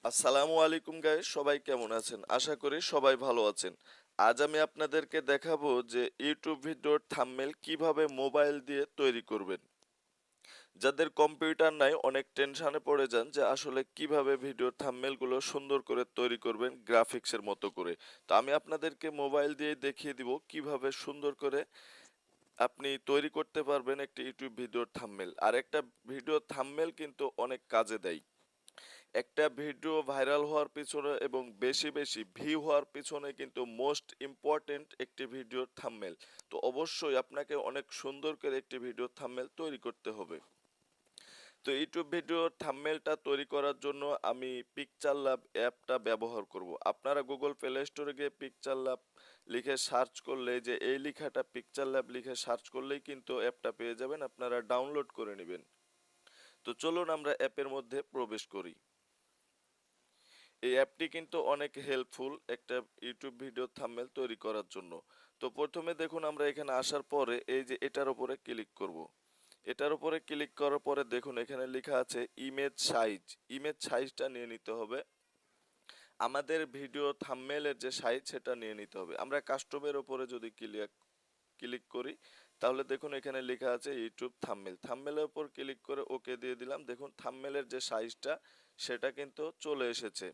আসসালামু আলাইকুম গাইস, সবাই কেমন আছেন? আশা করি সবাই ভালো আছেন। আজ আমি আপনাদেরকে দেখাবো যে ইউটিউব ভিডিওর থাম্বনেল কিভাবে মোবাইল দিয়ে তৈরি করবেন। যাদের কম্পিউটার নাই অনেক টেনশনে পড়ে যান যে আসলে কিভাবে ভিডিওর থাম্বনেলগুলো সুন্দর করে তৈরি করবেন গ্রাফিক্সের মতো করে। তো আমি আপনাদেরকে মোবাইল দিয়ে দেখিয়ে দিব কিভাবে সুন্দর করে আপনি তৈরি করতে পারবেন একটি ইউটিউব ভিডিওর থাম্বনেল। আর একটা ভিডিওর থাম্বনেল কিন্তু অনেক কাজে দেয়। একটা ভিডিও ভাইরাল হওয়ার পিছনে এবং বেশি বেশি ভিউ হওয়ার পিছনে কিন্তু মোস্ট ইম্পর্টেন্ট একটি ভিডিওর থাম্বনেল। তো অবশ্যই আপনাকে অনেক সুন্দর করে একটি ভিডিওর থাম্বনেল তৈরি করতে হবে। তো ইউটিউব ভিডিওর থাম্বনেলটা তৈরি করার জন্য আমি পিকচার ল্যাব অ্যাপটা ব্যবহার করব। আপনারা গুগল প্লে স্টোরে গিয়ে পিকচার ল্যাব লিখে সার্চ করলে যে এই লেখাটা পিকচার ল্যাব লিখে সার্চ করলেই কিন্তু অ্যাপটা পেয়ে যাবেন, আপনারা ডাউনলোড করে নেবেন। তো চলুন আমরা অ্যাপের মধ্যে প্রবেশ করি। এই অ্যাপটি কিন্তু অনেক হেল্পফুল একটা ইউটিউব ভিডিও থাম্বনেল তৈরি করার জন্য। তো প্রথমে দেখুন আমরা এখানে আসার পরে এই যে এটার উপরে ক্লিক করব। এটার উপরে ক্লিক করার পরে দেখুন এখানে লেখা আছে ইমেজ সাইজ। ইমেজ সাইজটা নিয়ে নিতে হবে। আমাদের ভিডিও থাম্বনেলের যে সাইজ সেটা নিয়ে নিতে হবে। আমরা কাস্টমের উপরে যদি ক্লিক করি তাহলে দেখুন এখানে লেখা আছে ইউটিউব থাম্বনেল। থাম্বনেলের উপর ক্লিক করে ওকে দিয়ে দিলাম। দেখুন থাম্বনেলের যে সাইজটা সেটা কিন্তু চলে এসেছে।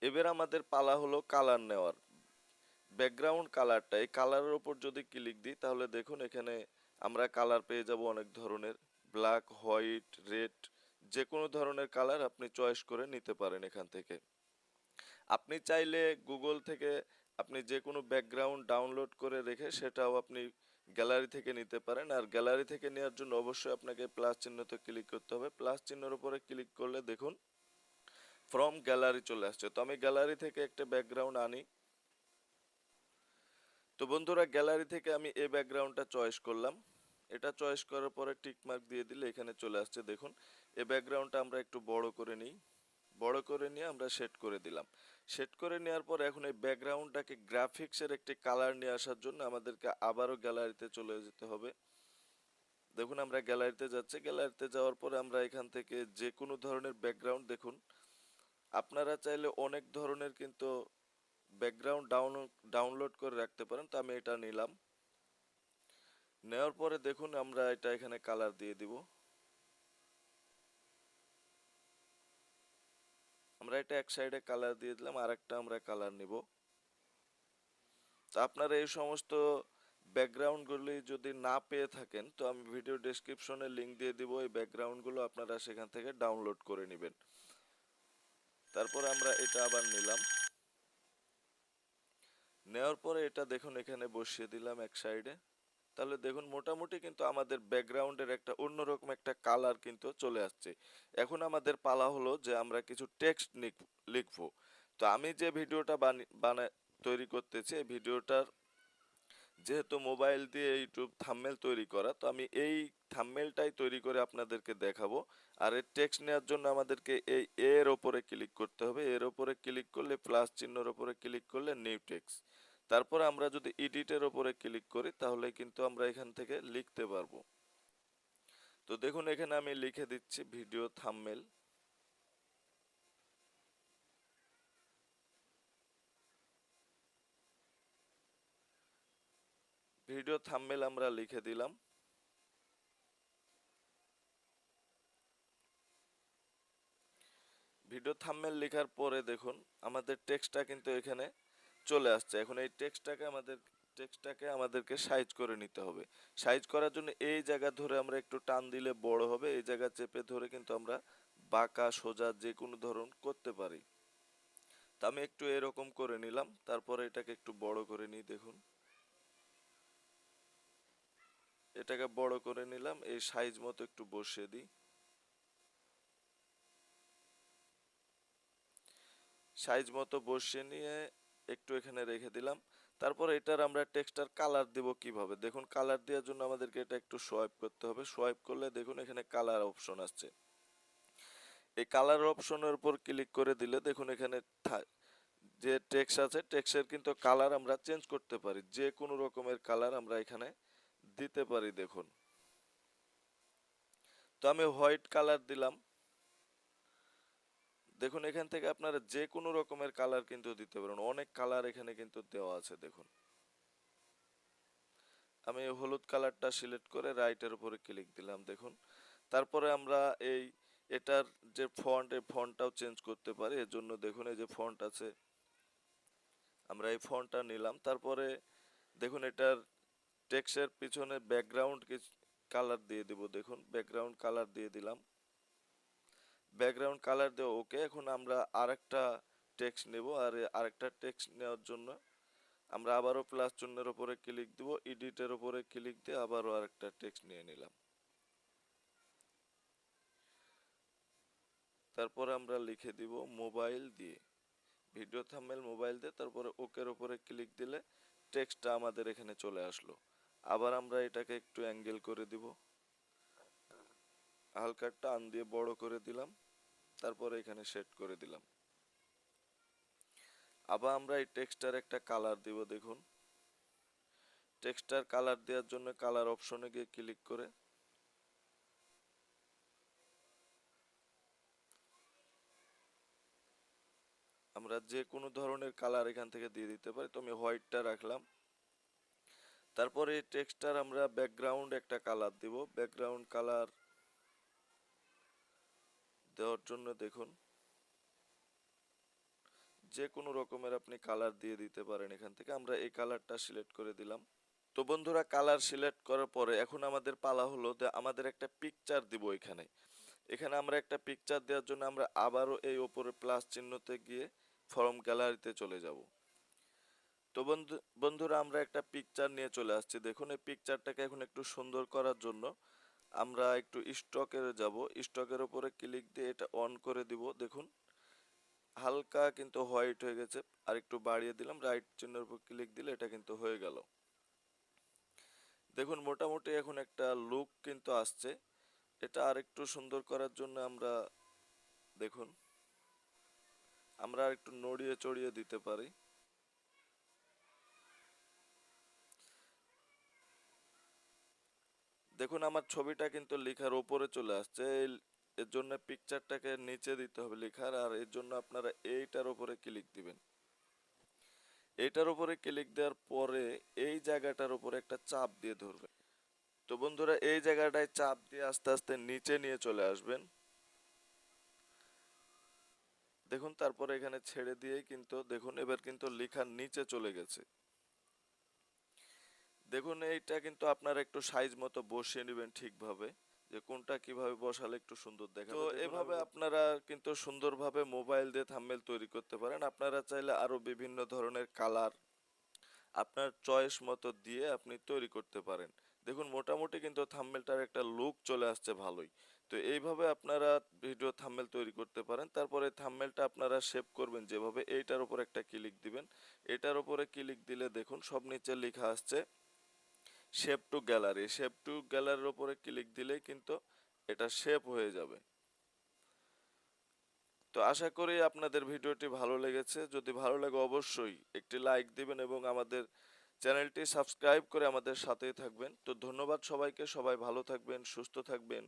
এবার আমাদের পালা হলো কালার নেওয়ার। ব্যাকগ্রাউন্ড কালারটা, এই কালারের উপর যদি ক্লিক দিই তাহলে দেখুন এখানে আমরা কালার পেয়ে যাব অনেক ধরনের। ব্ল্যাক, হোয়াইট, রেড, যে কোনো ধরনের কালার আপনি চয়েস করে নিতে পারেন এখান থেকে। আপনি চাইলে গুগল থেকে আপনি যে কোনো ব্যাকগ্রাউন্ড ডাউনলোড করে রেখে সেটাও আপনি গ্যালারি থেকে নিতে পারেন। আর গ্যালারি থেকে নেওয়ার জন্য অবশ্যই আপনাকে প্লাস চিহ্নতে ক্লিক করতে হবে। প্লাস চিহ্নের উপরে ক্লিক করলে দেখুন ফ্রম গ্যালারি চলে আসছে। তো আমি গ্যালারি থেকে একটা ব্যাকগ্রাউন্ড আনি। তো বন্ধুরা, গ্যালারি থেকে আমি এই ব্যাকগ্রাউন্ডটা চয়েস করলাম। এটা চয়েস করার পরে টিক মার্ক দিয়ে দিলে এখানে চলে আসছে। দেখুন এই ব্যাকগ্রাউন্ডটা আমরা একটু বড় করে নিই। বড় করে নিয়ে আমরা সেট করে দিলাম। সেট করে নেওয়ার পর এখন এই ব্যাকগ্রাউন্ডটাকে গ্রাফিক্সের একটি কালার নিয়ে আসার জন্য আমাদেরকে আবারও গ্যালারিতে চলে যেতে হবে। দেখুন আমরা গ্যালারিতে যাচ্ছি। গ্যালারিতে যাওয়ার পরে আমরা এখান থেকে যে কোনো ধরনের ব্যাকগ্রাউন্ড, দেখুন আপনারা চাইলে অনেক ধরনের কিন্তু ব্যাকগ্রাউন্ড ডাউনলোড করে রাখতে পারেন। তো আমি এটা নিলাম। নেওয়ার পরে দেখুন আমরা এটা এখানে কালার দিয়ে দিব। আমরা এটা এক সাইডে কালার দিয়ে দিলাম, আর একটা আমরা কালার নিব। তো আপনারা এই সমস্ত ব্যাকগ্রাউন্ডগুলি যদি না পেয়ে থাকেন তো আমি ভিডিও ডেসক্রিপশনে লিংক দিয়ে দিব, এই ব্যাকগ্রাউন্ডগুলো আপনারা সেখান থেকে ডাউনলোড করে নেবেন। তারপরে আমরা এটা আবার নিলাম। নেওয়ার পরে এটা দেখুন এখানে বসিয়ে দিলাম এক সাইডে। তাহলে দেখুন মোটামুটি কিন্তু আমাদের ব্যাকগ্রাউন্ডের একটা অন্যরকম একটা কালার কিন্তু চলে আসছে। এখন আমাদের পালা হলো যে আমরা কিছু টেক্সট লিখবো। তো আমি যে ভিডিওটা বানায় তৈরি করতেছি, এই ভিডিওটার যেহেতু মোবাইল দিয়ে ইউটিউব থাম্বনেল তৈরি করা, তো আমি এই থাম্বনেলটাই তৈরি করে আপনাদেরকে দেখাবো। আর এর টেক্সট নেওয়ার জন্য আমাদেরকে এই এর ওপরে ক্লিক করতে হবে। এর ওপরে ক্লিক করলে প্লাস চিহ্নের ওপরে ক্লিক করলে নিউ টেক্সট। তারপর আমরা যদি এডিটের ওপরে ক্লিক করি তাহলে কিন্তু আমরা এখান থেকে লিখতে পারবো। তো দেখুন এখানে আমি লিখে দিচ্ছি ভিডিও থাম্বনেল। ভিডিও থাম্বনেল আমরা লিখে দিলাম। ভিডিও থাম্বনেল লেখার পরে দেখুন আমাদের টেক্সটটা কিন্তু এখানে চলে আসছে। এখন এই টেক্সটটাকে আমাদেরকে সাইজ করে নিতে হবে। সাইজ করার জন্য এই জায়গা ধরে আমরা একটু টান দিলে বড় হবে। এই জায়গা চেপে ধরে কিন্তু আমরা বাঁকা সোজা যে কোনো ধরন করতে পারি। তা আমি একটু এরকম করে নিলাম। তারপরে এটাকে একটু বড় করে নিই। দেখুন এটাকে বড় করে নিলাম, এই সাইজ মতো একটু বসিয়ে দিই। সাইজ মতো বসিয়ে নিয়ে একটু এখানে রেখে দিলাম। তারপর এটার আমরা টেক্সটার কালার দিব কিভাবে, দেখুন কালার দেওয়ার জন্য আমাদেরকে এটা একটু সোয়াইপ করতে হবে। সোয়াইপ করলে দেখুন এখানে কালার অপশন আসছে। এই কালার অপশনের উপর ক্লিক করে দিলে দেখুন এখানে যে টেক্সট আছে টেক্সটের কিন্তু কালার আমরা চেঞ্জ করতে পারি। যে কোনো রকমের কালার আমরা এখানে দিতে পারি। দেখুন তো আমি হোয়াইট কালার দিলাম। দেখুন এখান থেকে আপনারা যে কোনো রকমের কালার কিন্তু দিতে পারেন, অনেক কালার এখানে কিন্তু দেওয়া আছে। দেখুন আমি হলুদ কালারটা সিলেক্ট করে রাইটের উপরে ক্লিক দিলাম। দেখুন তারপরে আমরা এটার যে ফন্ট, এই ফন্টটাও চেঞ্জ করতে পারি। এর জন্য দেখুন এই যে ফন্ট আছে, আমরা এই ফন্টটা নিলাম। তারপরে দেখুন এটার টেক্সটের পিছনে ব্যাকগ্রাউন্ড কালার দিয়ে দিব। দেখুন ব্যাকগ্রাউন্ড কালার দিয়ে দিলাম। ব্যাকগ্রাউন্ড কালার দিয়ে ওকে। এখন আমরা আরেকটা টেক্সট নেব, আর আরেকটা টেক্সট নেওয়ার জন্য আমরা আবারও প্লাস চিহ্নের উপরে ক্লিক দিব, এডিটের উপরে ক্লিক দিয়ে আবারও আরেকটা টেক্সট নিয়ে নিলাম। তারপরে আমরা লিখে দিব মোবাইল দিয়ে, ভিডিও থাম্বনেল মোবাইল দিয়ে, তারপরে ওকের উপরে ক্লিক দিলে টেক্সটটা আমাদের এখানে চলে আসলো। আবার আমরা এটাকে একটু অ্যাঙ্গেল করে দিব, হালকা টান দিয়ে বড় করে দিলাম, তারপরে এখানে সেট করে দিলাম। আবার আমরা এই টেক্সটার একটা কালার দিব। দেখুন টেক্সটার কালার দেওয়ার জন্য কালার অপশনে গিয়ে ক্লিক করে আমরা যে কোনো ধরনের কালার এখান থেকে দিয়ে দিতে পারি। তো আমি হোয়াইটটা রাখলাম। তারপরে এই টেক্সটার আমরা ব্যাকগ্রাউন্ড একটা কালার দিব। ব্যাকগ্রাউন্ড কালার দেওয়ার জন্য দেখুন যে কোনো রকমের আপনি কালার দিয়ে দিতে পারেন। এখান থেকে আমরা এই কালারটা সিলেক্ট করে দিলাম। তো বন্ধুরা কালার সিলেক্ট করার পরে এখন আমাদের পালা হলো যে আমাদের একটা পিকচার দিব। এখানে আমরা একটা পিকচার দেওয়ার জন্য আমরা আবারও এই ওপরে প্লাস চিহ্নতে গিয়ে ফর্ম গ্যালারিতে চলে যাব। তো বন্ধুরা আমরা একটা পিকচার নিয়ে চলে আসছি। দেখুন এই পিকচারটাকে এখন একটু সুন্দর করার জন্য আমরা একটু স্টকের যাব, স্টকের উপরে ক্লিক দিয়ে এটা অন করে দিব। দেখুন হালকা কিন্তু হোয়াইট হয়ে গেছে, আর একটু বাড়িয়ে দিলাম, রাইট চিহ্নের উপর ক্লিক দিলে এটা কিন্তু হয়ে গেল। দেখুন মোটামুটি এখন একটা লুক কিন্তু আসছে। এটা আর একটু সুন্দর করার জন্য আমরা দেখুন আমরা আর একটু নড়িয়ে চড়িয়ে দিতে পারি। দেখুন আমার ছবিটা কিন্তু লেখার উপরে চলে আসছে। এর জন্য পিকচারটাকে নিচে দিতে হবে লেখার, আর এর জন্য আপনারা এইটার উপরে ক্লিক দিবেন। এইটার উপরে ক্লিক দেওয়ার পরে এই জায়গাটার উপরে একটা চাপ দিয়ে ধরবেন। তো বন্ধুরা এই জায়গাটায় চাপ দিয়ে আস্তে আস্তে নিচে নিয়ে চলে আসবেন। দেখুন তারপরে এখানে ছেড়ে দিয়েই কিন্তু দেখুন এবার কিন্তু লেখার নিচে চলে গেছে। দেখুন এইটা কিন্তু আপনারা একটু সাইজ মতো বসিয়ে নেবেন ঠিকভাবে, যে কোনটা কিভাবে বসালে একটু সুন্দর দেখাবে। তো এভাবে আপনারা কিন্তু সুন্দরভাবে মোবাইল দিয়ে থাম্বনেল তৈরি করতে পারেন। আপনারা চাইলে আরো বিভিন্ন ধরনের কালার আপনার চয়েস মতো দিয়ে আপনি তৈরি করতে পারেন। দেখুন মোটামুটি কিন্তু থাম্বনেলটার একটা লুক চলে আসছে ভালোই। তো এইভাবে আপনারা ভিডিও থাম্বনেল তৈরি করতে পারেন। তারপরে থাম্বনেলটা আপনারা সেভ করবেন যেভাবে, এইটার উপর একটা ক্লিক দিবেন। এটার উপরে ক্লিক দিলে দেখুন সব নিচে লেখা আসছে shape to gallery. Shape to গ্যালারির উপরে ক্লিক দিলেই কিন্তু এটা শেপ হয়ে যাবে। তো আশা করি আপনাদের ভিডিওটি ভালো লেগেছে। যদি ভালো লাগে অবশ্যই একটি লাইক দিবেন এবং আমাদের চ্যানেলটি সাবস্ক্রাইব করে আমাদের সাথেই থাকবেন। তো ধন্যবাদ সবাইকে, সবাই ভালো থাকবেন, সুস্থ থাকবেন।